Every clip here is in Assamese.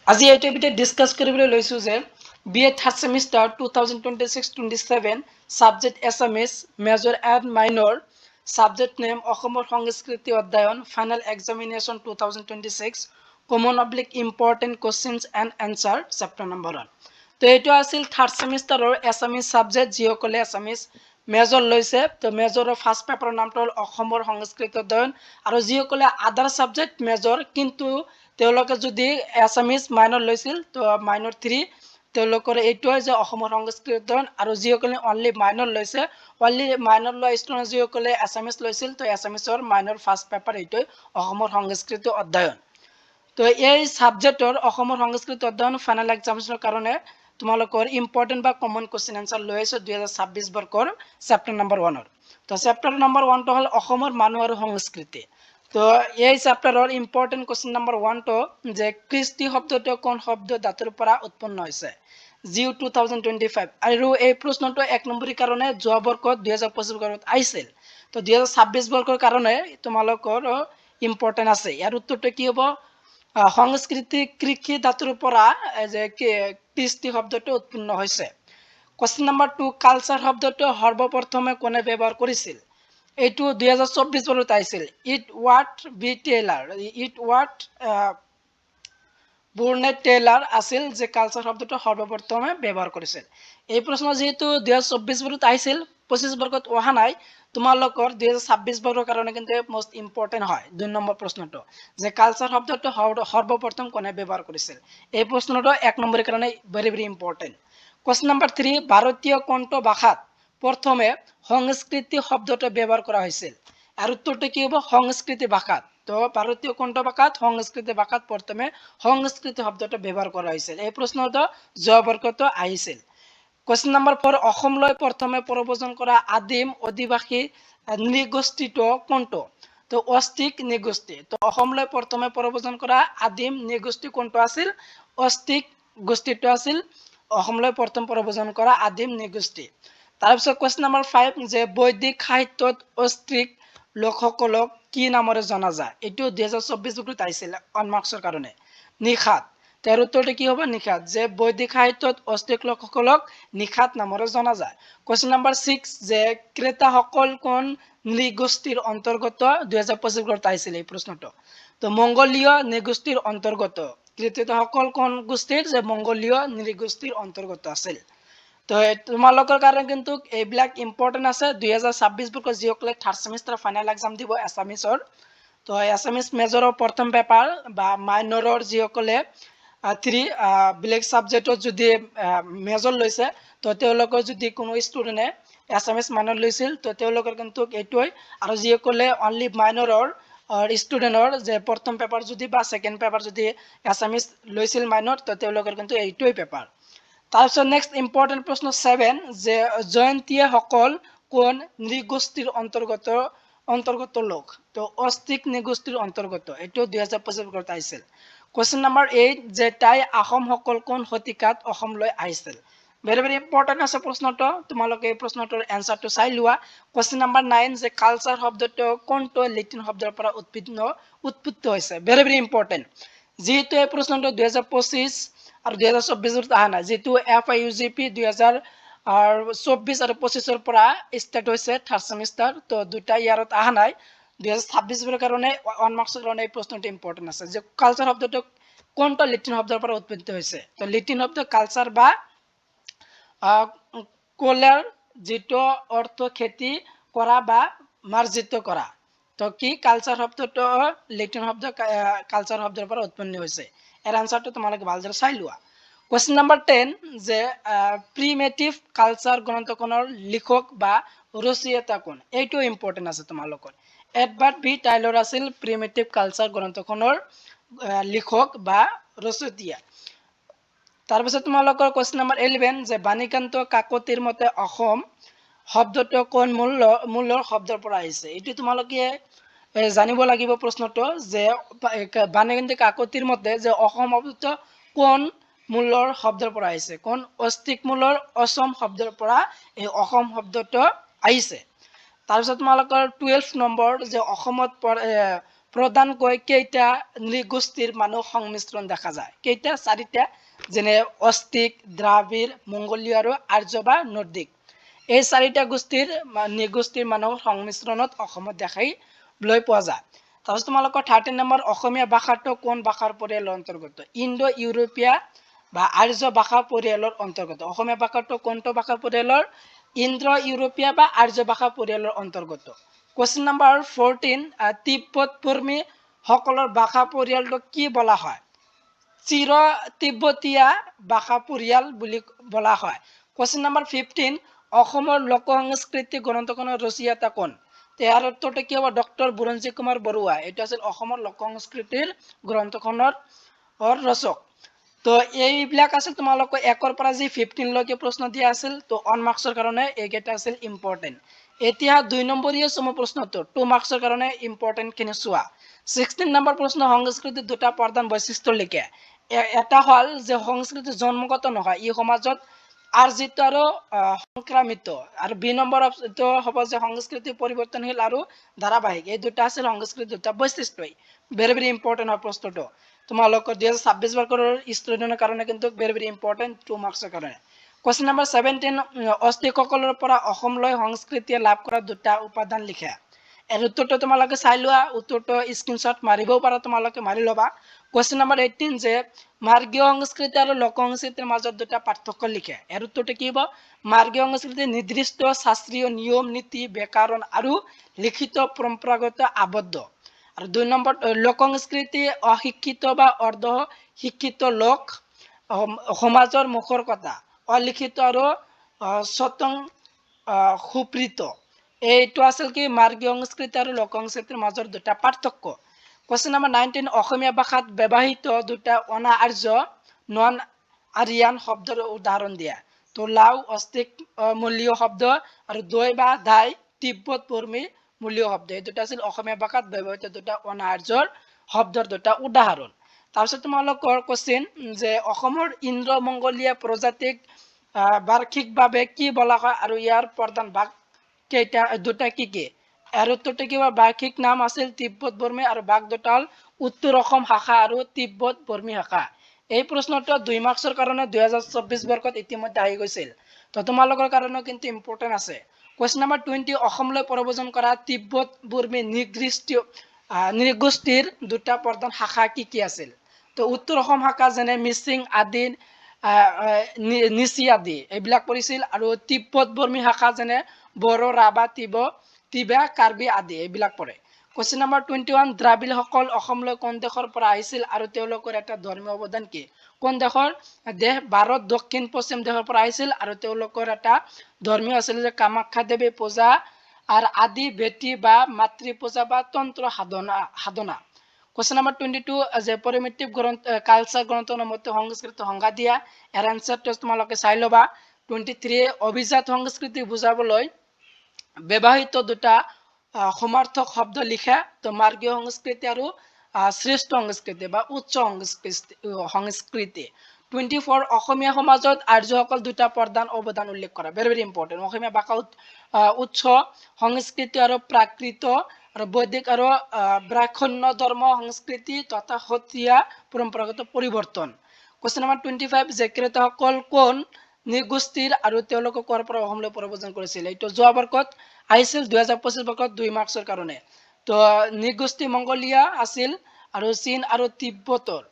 আজি এই টপিকত ডিসকাস কৰিবলৈ লৈছো যে BA third semester 2026-27 subject Assamese major and minor subject name অসমৰ সংস্কৃতি অধ্যয়ন ফাইনেল এক্সামিনেশ্যন 2026 কমন অব্লিক important questions and answer chapter number 1 তো এইটো আছিল থাৰ্ড সেমিস্টাৰৰ এছামিজ সাবজেক্ট যিসকলে এছামিজ মেজৰ লৈছে তো মেজৰৰ ফাৰ্ষ্ট পেপাৰৰ নামটো হ'ল অসমৰ সংস্কৃতি অধ্যয়ন আৰু যিসকলে আদাৰ সাবজেক্ট মেজৰ কিন্তু তেওঁলোকে যদি এছামিজ মাইনৰ লৈছিল তো মাইনৰ 3 তেওঁলোকৰ এইটো হয় যে অসমৰ সংস্কৃতি অধ্যয়ন আৰু যিসকলে অনলি মাইনৰ লৈছে অনলি মাইনৰ লোৱা ষ্টুডেণ্ট যিসকলে এছামিজ লৈছিল তো এছামিজৰ মাইনৰ ফাৰ্ষ্ট পেপাৰ এইটো অসমৰ সংস্কৃতি অধ্যয়ন তো এই সাবজেক্টৰ অসমৰ সংস্কৃতি অধ্যয়ন ফাইনেল এক্সামিনেশ্যনৰ কাৰণে তোমালোকৰ ইম্পৰ্টেণ্ট বা কমন কোৱেশ্চন আনসাৰ লৈ আছো 2026 বৰ্ষৰ চেপ্টাৰ নম্বৰ 1 তো চেপ্টাৰ নম্বৰ 1 টো হ'ল অসমৰ মানুহ আৰু সংস্কৃতি তো এই চেপ্টাৰৰ ইম্পৰ্টেণ্ট কোৱেশ্চন নম্বৰ 1 টো যে কৃষ্টি শব্দটো কোন শব্দ ধাতুৰ পৰা উৎপন্ন হৈছে জিও 2025 আৰু এই প্ৰশ্নটো এক নম্বৰৰ কাৰণে যোৱা বৰ্ষত 2025 বৰ্ষত আহিছিল তো 2026 বৰ্ষৰ কাৰণে তোমালোকৰ ইম্পৰ্টেণ্ট আছে ইয়াৰ উত্তৰটো কি হ'ব সংস্কৃতি কৃষি ধাতুৰ পৰা যে কৃষ্টি শব্দটো উৎপন্ন হৈছে কোৱেশ্চন নম্বৰ 2 কালচাৰ শব্দটো সৰ্বপ্ৰথমে কোনে ব্যৱহাৰ কৰিছিল এইটো 2024 বৰ্ষত আহিছিল ইট ৱাট বুৰ্নেট টেইলাৰ আছিল যে কালচাৰ শব্দটো সৰ্বপ্ৰথমে ব্যৱহাৰ কৰিছিল এই প্ৰশ্ন যেহেতু 2024 বৰ্ষত আহিছিল 25 বৰ্ষত অহা নাই তোমালোকৰ 2026 বৰ্ষৰ কাৰণে কিন্তু মোস্ট ইম্পৰ্টেন্ট হয় 2 নম্বৰ প্ৰশ্নটো যে কালচাৰ শব্দটো সৰ্বপ্ৰথম কোনে ব্যৱহাৰ কৰিছিল এই প্ৰশ্নটো 1 নম্বৰৰ কাৰণে very very important question number 3 ভাৰতীয় কণ্ঠ ভাষাত প্ৰথমে সংস্কৃতি শব্দটো ব্যৱহাৰ কৰা হৈছিল আৰু উত্তৰটো কি হ'ব সংস্কৃতি ভাষাত তো ভারতীয় কণ্ঠ ভাষাত সংস্কৃতি ভাষাত প্রথমে সংস্কৃতি শব্দটো ব্যবহার করা হয়েছিল এই প্রশ্নটো জবর্গত আহিছিল কোয়েশ্চন নাম্বার 4 অসমলৈ প্রথমে প্রব্রজন করা আদিম অধিবাসী নৃগোষ্ঠীটো কোনটো তো অস্তিক নৃগোষ্ঠী তো অসমলৈ প্রথমে প্রব্রজন করা আদিম নৃগোষ্ঠী কোনটো আছিল অস্তিক গোষ্ঠীটো আছিল অসমলৈ প্রথম প্রব্রজন করা আদিম নৃগোষ্ঠী তাৰপিছত কোয়েশ্চন নাম্বাৰ 5 যে বৈদিক সাহিত্যত অস্ত্ৰিক লোকসকলক কি নামৰে জনা যায় এটো 2024 বৰ্ষত আহিছিল 1 মাৰ্কছৰ কাৰণে নিখাত তাৰ উত্তৰটো কি হ'ব নিখাত যে বৈদিক সাহিত্যত অস্ত্ৰিক লোকসকলক নিখাত নামৰে জনা যায় কোৱেশ্চন নম্বৰ 6 যে ক্ৰেতাসকল কোন নৃগোষ্ঠীৰ অন্তৰ্গত 2025 বৰ্ষত আহিছিল এই প্ৰশ্নটো তো মংগোলীয় নৃগোষ্ঠীৰ অন্তৰ্গত ক্ৰেতাসকল কোন গোষ্ঠীৰ যে মংগোলীয় নৃগোষ্ঠীৰ অন্তৰ্গত আছিল তো তোমালোকৰ কাৰণে কিন্তু এইবিলাক ইম্পৰ্টেন্ট আছে 2026 বৰ্ষৰ যিসকলে থাৰ্ড সেমিস্টাৰ ফাইনেল এক্সাম দিব এছামিজৰ তো এছামিজ মেজৰৰ প্ৰথম পেপাৰ বা মাইনৰৰ যিসকলে 3 ব্লেক সাবজেক্টত যদি মেজৰ লৈছে তো তেওঁলোকৰ যদি কোনো ষ্টুডেণ্টে এছামিজ মাইনৰ লৈছিল তো তেওঁলোকৰ কিন্তু এইটোই আৰু যিসকলে অনলি মাইনৰৰ ষ্টুডেণ্টৰ যে প্ৰথম পেপাৰ যদি বা সেকেন্ড পেপাৰ যদি এছামিজ লৈছিল মাইনৰ তো তেওঁলোকৰ কিন্তু এইটোই পেপাৰ তাৰপিছত নেক্সট ইম্পৰ্টেণ্ট প্ৰশ্ন 7 যে জয়ন্তীয়াসকল কোন নৃগোষ্ঠীৰ অন্তৰ্গত লোক তো অস্তিক নৃগোষ্ঠীৰ অন্তৰ্গত এইটো 2025 বৰ্ষত আহিছিল কোৱেশ্চন নম্বৰ 8 যে তাই আহোমসকল কোন শতিকাত অসমলৈ আহিছিল ভেৰি ভেৰি ইম্পৰ্টেণ্ট আছে প্ৰশ্নটো তোমালোকে এই প্ৰশ্নটোৰ এনসাৰটো চাই লোৱা কোৱেশ্চন নম্বৰ 9 যে কালচাৰ শব্দটো কোনটো লেটিন শব্দৰ পৰা উৎপত্তি হৈছে ভেৰি ভেৰি ইম্পৰ্টেণ্ট যেহেতু এই প্ৰশ্নটো 2025 আৰু 2024 অহা নাই যেটো FIUGP 2024 আৰু 25 পৰা ষ্টাৰ্ট হৈছে থাৰ্ড সেমিস্টাৰ তো দুটা ইয়াৰত অহা নাই 2026 বৰ্ষৰ কাৰণে 1 মাৰ্কছৰ কাৰণে এই প্ৰশ্নটো ইম্পৰ্টেন্ট আছে যে কালচাৰ শব্দটো কোনটো লেটিন শব্দৰ পৰা উৎপত্তি হৈছে তো লেটিন শব্দ কালচাৰ বা কোলাৰ যেটো অৰ্থ খেতি কৰা বা মাৰ্জিত কৰা তো কি কালচাৰ শব্দটো লেটিন শব্দ কালচাৰ শব্দৰ পৰা উৎপন্ন হৈছে এৰ আনসাৰটো তোমালোকে ভালদৰে চাই লোৱা কোৱেশ্চন নম্বৰ 10 যে প্ৰিমেটিভ কালচাৰ গ্ৰন্থখনৰ লিখক বা ৰচয়িতা কোন এইটো ইম্পৰ্টেন্ট আছে তোমালোকৰ এডভাৰ্ড বি টাইলৰ আছিল প্ৰিমেটিভ কালচাৰ গ্ৰন্থখনৰ লিখক বা ৰচয়িতা তাৰপিছত তোমালোকৰ কোৱেশ্চন নম্বৰ 11 যে বাণীকান্ত কাকতিৰ মতে অসম শব্দটো কোন মূলৰ শব্দৰ পৰা আহিছে এটো তোমালোকে জানিব লাগিব প্ৰশ্নটো যে বাণীকান্ত কাকতিৰ মতে যে অসম শব্দটো কোন মূলৰ শব্দৰ পৰা আহিছে কোন অস্তিক মূলৰ অসম শব্দৰ পৰা এই অসম শব্দটো আহিছে তাৰপিছত তোমালোকৰ 12 নম্বৰ যে অসমত প্ৰধানকৈ কেইটা নৃগোষ্ঠীৰ মানুহ সংমিশ্ৰণ দেখা যায়? কেইটা? 4টা। যেনে অষ্টিক, দ্ৰাবিড়, মংগোলীয় আৰু আৰ্য বা নৰ্দিক। এই 4টা নৃগোষ্ঠীৰ মানুহৰ সংমিশ্ৰণত অসমত দেখাবলৈ পোৱা যায়। তাৰপিছত তোমালোকৰ 13 নম্বৰ, অসমীয়া ভাষাটো কোন ভাষাৰ পৰিয়ালৰ অন্তৰ্গত? ইণ্ডো ইউৰোপীয় বা আৰ্য ভাষা পৰিয়ালৰ অন্তৰ্গত। অসমীয়া ভাষাটো কোনটো ভাষা পৰিয়ালৰ? ইণ্ডো ইউৰোপীয় বা আৰ্য ভাষা পৰিয়ালৰ অন্তৰ্গত। কোৱেশ্চন নম্বৰ 14, তিব্বত বৰ্মী সকলৰ ভাষা পৰিয়ালটো কি বলা হয়? চিৰ তিব্বতীয়া ভাষা পৰিয়াল বুলি বলা হয়। কোৱেশ্চন নম্বৰ 15, অসমৰ লোক সংস্কৃতি গ্ৰন্থখনৰ ৰচয়িতা কোন? ইয়াৰ উত্তৰটো কি হ'ব? ডক্টৰ বুৰঞ্জী কুমাৰ বৰুৱা। এইটো আছিল অসমৰ লোক সংস্কৃতিৰ গ্ৰন্থখনৰ ৰচক। তো এইবিলাক আছিল তোমালোকৰ 1 পৰা যি 15 লৈকে প্ৰশ্ন দিয়া আছিল। তো 1 মাৰ্কছৰ কাৰণে এইকেইটা আছিল ইম্পৰ্টেণ্ট। এতিয়া 2 নম্বৰীয়া চমু প্ৰশ্নটো 2 মাৰ্কছৰ কাৰণে ইম্পৰ্টেণ্ট খিনি চোৱা। 16 নম্বৰ প্ৰশ্ন, সংস্কৃতিৰ দুটা প্ৰধান বৈশিষ্ট্য লিখে। এটা হ'ল যে সংস্কৃতি জন্মগত নহয়, ই সমাজত আৰ্জিত আৰু সংক্ৰামিত। আৰু 2 নম্বৰ অপচনটো হ'ব যে সংস্কৃতি পৰিৱৰ্তনশীল আৰু ধাৰাবাহিক। এই দুটা আছিল সংস্কৃতিৰ দুটা বৈশিষ্ট্য। ভেৰি ভেৰি ইম্পৰ্টেণ্ট হয় প্ৰশ্নটো। তোমালোকৰ 2026 বৰ্ষৰ ষ্টুডেণ্টৰ কাৰণে কিন্তু ভেৰি ভেৰি ইম্পৰ্টেণ্ট 2 মাৰ্কছৰ কাৰণে। কোৱেশ্চন নম্বৰ 17, অষ্টিকসকলৰ পৰা অসমলৈ সংস্কৃতিয়ে লাভ কৰা দুটা উপাদান লিখা। এৰ উত্তৰটা তোমালোকে চাই লোৱা, উত্তৰটো স্ক্ৰীনশ্বট মাৰিবও পাৰা, তোমালোকে মাৰি ল'বা। কোৱেশ্চন নম্বৰ 18, যে মাৰ্গীয় সংস্কৃতি আৰু লোক সংস্কৃতিৰ মাজত দুটা পাৰ্থক্য লিখে। এৰ উত্তৰটো কি হ'ব? মাৰ্গীয় সংস্কৃতি নিৰ্দিষ্ট শাস্ত্ৰীয় নিয়ম নীতি, ব্যাকৰণ আৰু লিখিত পৰম্পৰাগত আবদ্ধ। আৰু 2 নম্বৰ, লোক সংস্কৃতি অশিক্ষিত বা অৰ্ধ শিক্ষিত লোক সমাজৰ মুখৰ কথা, অলিখিত আৰু স্বতং সুপ্ৰীত। এইটো আছিল কি মাৰ্গীয় সংস্কৃতি আৰু লোক সংস্কৃতিৰ মাজৰ দুটা পাৰ্থক্য। কোৱেশ্চন নম্বৰ 19, অসমীয়া ভাষাত ব্যৱহৃত দুটা অনা আৰ্য নন আৰিয়ান শব্দৰ উদাহৰণ দিয়া। তো লাও অষ্টিক মূলীয় শব্দ আৰু দৈ বা দাই তিব্বত বৰ্মী মূলীয় শব্দ। এই দুটা আছিল অসমীয়া ভাষাত ব্যৱহৃত দুটা অনা আৰ্যৰ শব্দৰ দুটা উদাহৰণ। তাৰপিছত তোমালোকৰ কোৱেশ্চন যে অসমৰ ইণ্ডো মংগোলীয় প্ৰজাতিক বাৰ্ষিকভাৱে কি বলা হয় আৰু ইয়াৰ প্ৰধান ভাগ কেইটা? দুটা কি কি? এৰ উত্তৰটা কি হবে? বাৰ্ষিক নাম আছিল তিব্বত বৰ্মী আৰু ভাগ দুটা হল উত্তৰ অসম শাখা আৰু তিব্বত বৰ্মী শাখা। এই প্ৰশ্নটো 2 মাৰ্কছৰ কাৰণে 2024 বৰ্ষত ইতিমধ্যে আহি গৈছিল। তো তোমালোকৰ কাৰণে কিন্তু ইম্পৰ্টেণ্ট আছে। কোৱেশ্চন নম্বৰ 20, অসমলৈ প্ৰব্ৰজন কৰা তিব্বত বৰ্মী নৃগোষ্ঠীৰ দুটা প্ৰধান শাখা কি কি আছিল? তো উত্তৰ অসম শাখা যেনে মিচিং আদি, নিচি আদি এইবিলাক পৰিছিল। আৰু তিব্বত বৰ্মী শাখা যেনে বড়ো, ৰাভা, তিৱা, কাৰ্বি আদি এইবিলাক পৰে। কোৱেশ্চন নম্বৰ 21, দ্ৰাবিড়সকল অসমলৈ কোন দেশৰ পৰা আহিছিল আৰু তেওঁলোকৰ এটা ধৰ্মীয় অৱদান কি? কোন দেশৰ? দেশ ভাৰত দক্ষিণ পশ্চিম দেশৰ পৰা আহিছিল আৰু তেওঁলোকৰ এটা ধৰ্মীয় আছিল যে কামাখ্যা দেৱী পূজা আৰু আদি বেটী বা মাতৃ পূজা বা তন্ত্ৰ সাধনা। কোৱেশ্চন নম্বৰ 22, যে পৰিমিটিভ কালচাৰ গ্ৰন্থৰ মতে সংস্কৃতি সংজ্ঞা দিয়া। ইয়াৰ এনসাৰটো তোমালোকে চাই ল'বা। 23, অভিজাত সংস্কৃতি বুজাবলৈ ব্যৱহৃত দুটা সমাৰ্থক শব্দ লিখা। তো মাৰ্গীয় সংস্কৃতি আৰু শ্ৰেষ্ঠ সংস্কৃতি বা উচ্চ সংস্কৃতি। 24, অসমীয়া সমাজত আৰ্যসকল দুটা প্ৰধান অৱদান উল্লেখ কৰা। Very very important. অসমীয়া ভাষা উচ্চ সংস্কৃতি আৰু প্ৰাকৃত আৰু বৈদিক আৰু ব্ৰাহ্মণ্য ধৰ্ম সংস্কৃতি তথা সত্ৰীয়া পৰম্পৰাগত পৰিৱৰ্তন। কোৱেশ্চন নম্বৰ 25, যে ক্ৰেতাসকল কোন নৃগোষ্ঠীৰ আৰু তেওঁলোকে ক'ৰ পৰা অসমলৈ প্ৰব্ৰজন কৰিছিল? এইটো যোৱা বৰ্ষত আহিছিল 2025 বৰ্ষত 2 মাৰ্কছৰ কাৰণে। তো নৃগোষ্ঠী মংগোলীয়া আছিল আৰু চীন আৰু তিব্বতৰ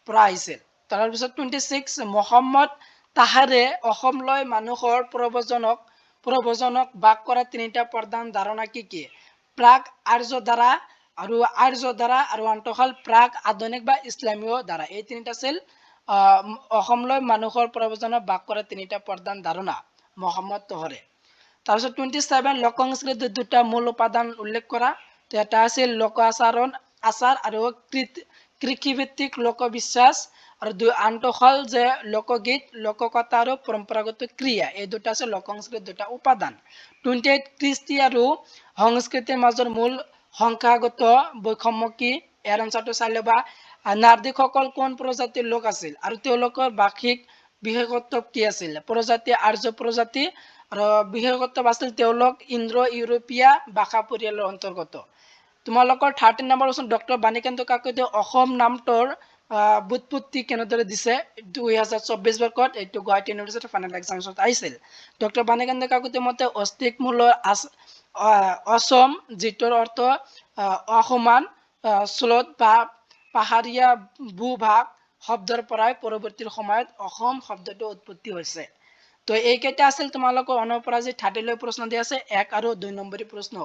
পৰা আহিছিল। তাৰপিছত 26, মহম্মদ তাহাৰে অসমলৈ মানুহৰ প্ৰব্ৰজনক বাস কৰা তিনিটা প্ৰধান ধাৰণা কি কি? প্ৰাক আৰ্য ধাৰা আৰু আনটো হ'ল প্ৰাক আধুনিক বা ইছলামীয় ধাৰা। এই তিনিটা আছিল অসমলৈ মানুহৰ প্ৰব্ৰজনক বাস কৰা তিনিটা প্ৰধান ধাৰণা মহম্মদ তাহাৰে। তাৰপিছত 27, লোক সংস্কৃতিৰ দুটা মূল উপাদান উল্লেখ কৰা। তো এটা আছিল লোক আচাৰ আৰু কৃষিভিত্তিক লোকবিশ্বাস আৰু আনটো হ'ল যে লোকগীত, লোককথা আৰু পৰম্পৰাগত ক্ৰিয়া। এই দুটা আছে লোক সংস্কৃতিৰ দুটা উপাদান। 28, কৃষ্টি আৰু সংস্কৃতিৰ মাজৰ মূল সংখ্যাগত বৈষম্য কি? ইয়াৰ এনসাৰটো চাই ল'বা। নাৰ্দিকসকল কোন প্ৰজাতিৰ লোক আছিল আৰু তেওঁলোকৰ ভাষিক বিশেষত্ব কি আছিল? প্ৰজাতি আৰ্য প্ৰজাতি আৰু বিশেষত্ব আছিল তেওঁলোক ইণ্ডো ইউৰোপীয় ভাষা পৰিয়ালৰ অন্তৰ্গত। তোমালোকৰ 13 নম্বৰ প্ৰশ্ন ডক্টৰ বাণীকান্ত কাকতিয়ে অসম নামটোৰ বুৎপত্তি কেনেদৰে দিছে 2024 বৰ্ষত এইটো গুৱাহাটী ইউনিভাৰ্চিটিৰ ফাইনেল এক্সামছত আহিছিল ডক্টৰ বাণীকান্ত কাকতিৰ মতে অস্তিক মূলৰ অসম যিটোৰ অৰ্থ অসমান স্লোট বা পাহাৰীয়া ভূভাগ শব্দৰ পৰাই পৰৱৰ্তী সময়ত অসম শব্দটো উৎপত্তি হৈছে তো এইকেইটা আছিল তোমালোকৰ অনৰ পৰা যে 30 লৈ প্ৰশ্ন দিয়া আছে 1 আৰু 2 নম্বৰী প্ৰশ্ন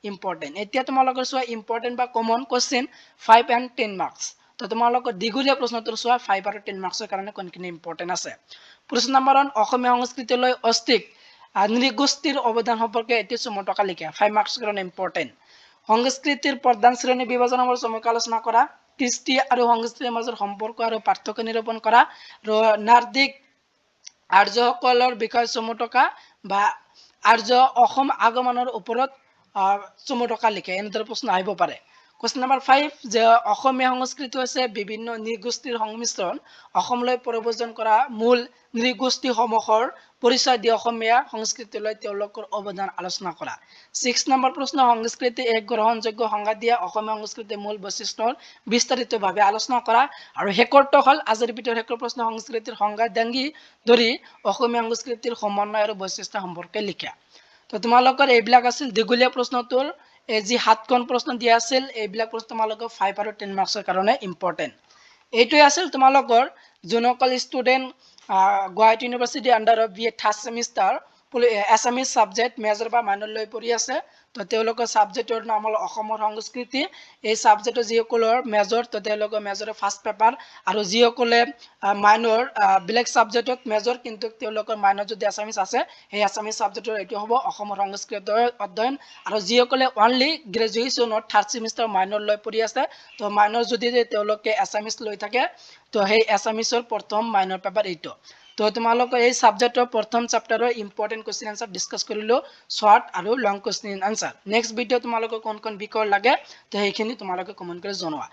ইম্পৰ্টেন্ট এতিয়া তোমালোকৰ চোৱা ইম্পৰ্টেন্ট বা কমন কোশ্চেন 5 and 10 মাৰ্কস তো তোমালোকৰ দীঘলীয়া প্ৰশ্নটোৰ চোৱা 5 আৰু 10 মাৰ্কসৰ কাৰণে কোনখিনি ইম্পৰ্টেন্ট আছে প্ৰশ্ন নম্বৰ 1 অসমীয়া সংস্কৃতিলৈ অস্তিক নৃগোষ্ঠীৰ অৱদান সম্পৰ্কে এটি চমুটকা লিখা 5 মাৰ্কসৰ কাৰণে ইম্পৰ্টেন্ট সংস্কৃতিৰ প্ৰধান শ্ৰেণী বিভাজনৰ চমুকৈ আলোচনা কৰা কৃষ্টি আৰু সংস্কৃতিৰ মাজৰ সম্পৰ্ক আৰু পাৰ্থক্য নিৰূপণ কৰা নাৰ্দিক আৰ্যসকলৰ বিষয়ে চমুটকা বা আৰ্য অসম আগমনৰ ওপৰত চমুটকা লিখে এনেদৰে প্ৰশ্ন আহিব পাৰে কোশ্চেন নম্বৰ 5 যে অসমীয়া সংস্কৃতি হৈছে বিভিন্ন নৃগোষ্ঠীৰ সংমিশ্ৰণ অসমলৈ প্ৰব্ৰজন কৰা মূল নৃগোষ্ঠীসমূহৰ পৰিচয় দি অসমীয়া সংস্কৃতিলৈ তেওঁলোকৰ অৱদান আলোচনা কৰা 6 নম্বৰ প্ৰশ্ন সংস্কৃতি এক গ্ৰহণযোগ্য সংজ্ঞা দিয়া অসমীয়া সংস্কৃতিৰ মূল বৈশিষ্ট্যৰ বিস্তাৰিতভাৱে আলোচনা কৰা আৰু শেষৰটো হ'ল আজিৰ ভিডিঅ'ৰ শেষৰ প্ৰশ্ন সংস্কৃতিৰ সংজ্ঞা দাঙি ধৰি অসমীয়া সংস্কৃতিৰ সমন্বয় আৰু বৈশিষ্ট্য সম্পৰ্কে লিখা তো তোমালোকৰ এইবিলাক আছিল দীঘলীয়া প্ৰশ্নটোৰ যি 7খন প্ৰশ্ন দিয়া আছিল এইবিলাক প্ৰশ্ন তোমালোকৰ 5 আৰু 10 মাৰ্কসৰ কাৰণে ইম্পৰ্টেন্ট এইটোই আছিল তোমালোকৰ যোনসকল ষ্টুডেন্ট গুৱাহাটী ইউনিভাৰ্চিটি আন্ডাৰত BA third semester Assamese subject major বা মাইনৰ লৈ পঢ়ি আছে তো তেওঁলোকৰ সাবজেক্টৰ নাম হ'ল অসমৰ সংস্কৃতি এই সাবজেক্টৰ যিসকলৰ মেজৰ তো তেওঁলোকৰ মেজৰৰ ফাৰ্ষ্ট পেপাৰ আৰু যিসকলে মাইনৰ বেলেগ সাবজেক্টত মেজৰ কিন্তু তেওঁলোকৰ মাইনৰ যদি এছামিজ আছে সেই এছামিজ সাবজেক্টৰ এইটো হ'ব অসমৰ সংস্কৃতি অধ্যয়ন আৰু যিসকলে অনলি গ্ৰেজুৱেশ্যনত থাৰ্ড সেমিষ্টাৰ মাইনৰ লৈ পঢ়ি আছে তো মাইনৰ যদি তেওঁলোকে এছামিজ লৈ থাকে তো সেই এছামিজৰ প্ৰথম মাইনৰ পেপাৰ এইটো তো তোমালোকৰ এই সাবজেক্টৰ প্ৰথম চেপ্টাৰৰ ইম্পৰ্টেন্ট কোশ্চেন আনসাৰ ডিসকাস কৰিলো শৰ্ট আৰু লং কোশ্চেন আনসাৰ নেক্সট ভিডিও তোমালোকৰ কোন কোন বিষয় লাগে তো সেইখিনি তোমালোকে কমেন্ট কৰি জনোৱা